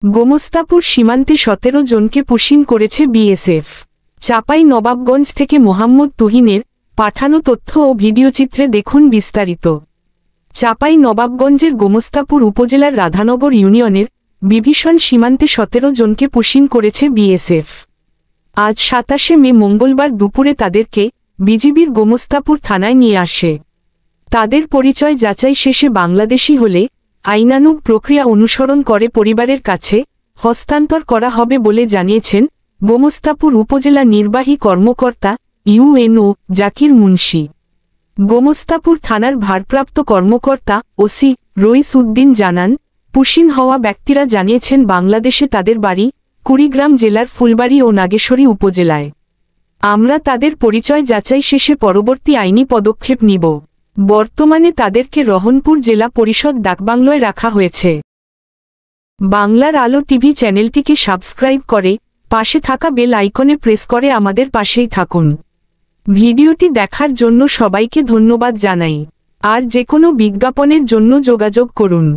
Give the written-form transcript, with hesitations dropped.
গোমস্তাপুর সীমান্তে 17 জনকে পুশিং করেছে বিএসএফ। চাঁপাই নবাবগঞ্জ থেকে মোহাম্মদ তুহিনের পাঠানো তথ্য ও ভিডিওচিত্রে দেখুন বিস্তারিত। চাঁপাই নবাবগঞ্জের গোমস্তাপুর উপজেলার রাধানগর ইউনিয়নের বিভীষণ সীমান্তে 17 জনকে পুশিং করেছে বিএসএফ। আজ 27 মে মঙ্গলবার দুপুরে তাদেরকে বিজিবির গোমস্তাপুর থানায় নিয়ে আসে। তাদের পরিচয় যাচাই শেষে বাংলাদেশি হলে আইনানুগ প্রক্রিয়া অনুসরণ করে পরিবারের কাছে হস্তান্তর করা হবে বলে জানিয়েছেন গোমস্তাপুর উপজেলা নির্বাহী কর্মকর্তা ইউএনও জাকির মুন্সি। গোমস্তাপুর থানার ভারপ্রাপ্ত কর্মকর্তা ওসি রইস উদ্দিন জানান, পুশিং হওয়া ব্যক্তিরা জানিয়েছেন বাংলাদেশে তাদের বাড়ি কুড়িগ্রাম জেলার ফুলবাড়ী ও নাগেশ্বরী উপজেলায়। আমরা তাদের পরিচয় যাচাই শেষে পরবর্তী আইনি পদক্ষেপ নিব। বর্তমানে তাদেরকে রহনপুর জেলা পরিষদ ডাকবাংলোয় রাখা হয়েছে। বাংলার আলো টিভি চ্যানেলটিকে সাবস্ক্রাইব করে পাশে থাকা বেল আইকনে প্রেস করে আমাদের পাশেই থাকুন। ভিডিওটি দেখার জন্য সবাইকে ধন্যবাদ জানাই। আর যে কোনো বিজ্ঞাপনের জন্য যোগাযোগ করুন।